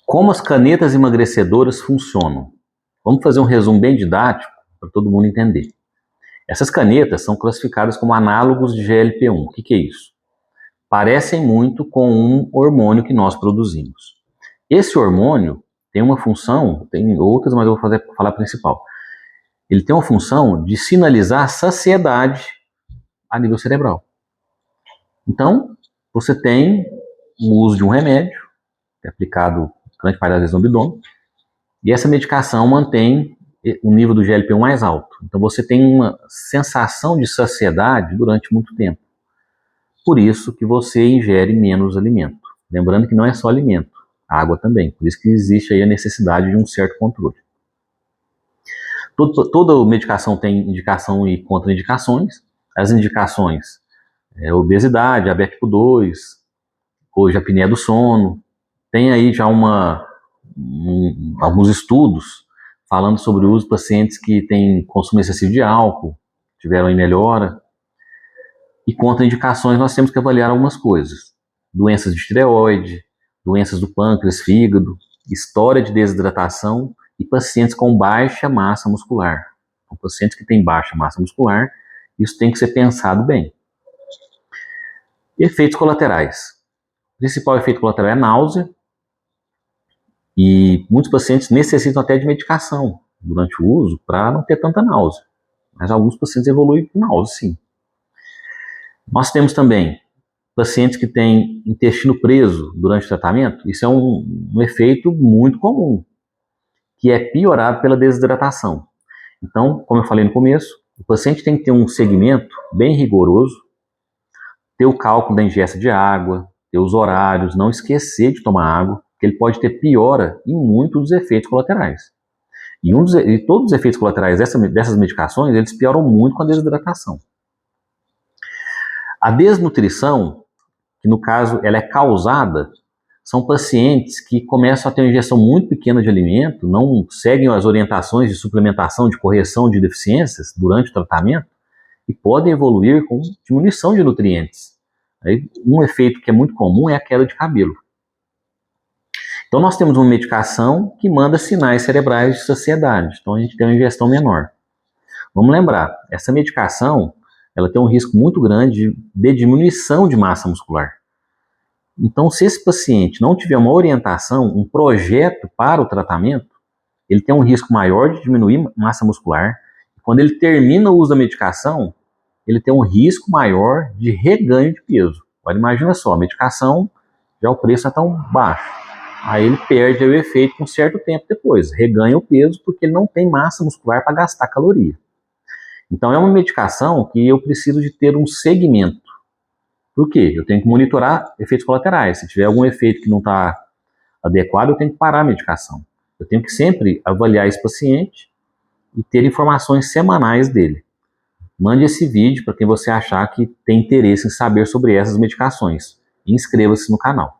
Como as canetas emagrecedoras funcionam? Vamos fazer um resumo bem didático para todo mundo entender. Essas canetas são classificadas como análogos de GLP-1. O que é isso? Parecem muito com um hormônio que nós produzimos. Esse hormônio tem uma função, tem outras, mas eu vou falar a principal. Ele tem uma função de sinalizar saciedade a nível cerebral. Então, você tem o uso de um remédio, que é aplicado grande parte das vezes no abdômen, e essa medicação mantém o nível do GLP-1 mais alto. Então você tem uma sensação de saciedade durante muito tempo. Por isso que você ingere menos alimento. Lembrando que não é só alimento, água também. Por isso que existe aí a necessidade de um certo controle. Toda medicação tem indicação e contraindicações. As indicações é obesidade, diabetes tipo 2, hoje a apneia do sono. Tem aí já alguns estudos falando sobre o uso de pacientes que têm consumo excessivo de álcool, tiveram aí melhora. E contraindicações nós temos que avaliar algumas coisas. Doenças de tireoide, doenças do pâncreas, fígado, história de desidratação e pacientes com baixa massa muscular. Então, pacientes que têm baixa massa muscular, isso tem que ser pensado bem. Efeitos colaterais. O principal efeito colateral é a náusea, e muitos pacientes necessitam até de medicação durante o uso para não ter tanta náusea. Mas alguns pacientes evoluem com náusea, sim. Nós temos também pacientes que têm intestino preso durante o tratamento. Isso é um efeito muito comum, que é piorado pela desidratação. Então, como eu falei no começo, o paciente tem que ter um segmento bem rigoroso, ter o cálculo da ingesta de água, ter os horários, não esquecer de tomar água, porque ele pode ter piora em muitos dos efeitos colaterais. E todos os efeitos colaterais dessas medicações, eles pioram muito com a desidratação. A desnutrição, que no caso ela é causada, são pacientes que começam a ter uma ingestão muito pequena de alimento, não seguem as orientações de suplementação, de correção de deficiências durante o tratamento e podem evoluir com diminuição de nutrientes. Aí, um efeito que é muito comum é a queda de cabelo. Então nós temos uma medicação que manda sinais cerebrais de saciedade, então a gente tem uma ingestão menor. Vamos lembrar, essa medicação ela tem um risco muito grande de diminuição de massa muscular. Então, se esse paciente não tiver uma orientação, um projeto para o tratamento, ele tem um risco maior de diminuir massa muscular. Quando ele termina o uso da medicação, ele tem um risco maior de reganho de peso. Agora imagina só, a medicação, já o preço é tão baixo. Aí ele perde o efeito com um certo tempo depois, reganha o peso porque ele não tem massa muscular para gastar caloria. Então é uma medicação que eu preciso de ter um segmento. Por quê? Eu tenho que monitorar efeitos colaterais. Se tiver algum efeito que não está adequado, eu tenho que parar a medicação. Eu tenho que sempre avaliar esse paciente e ter informações semanais dele. Mande esse vídeo para quem você achar que tem interesse em saber sobre essas medicações. E inscreva-se no canal.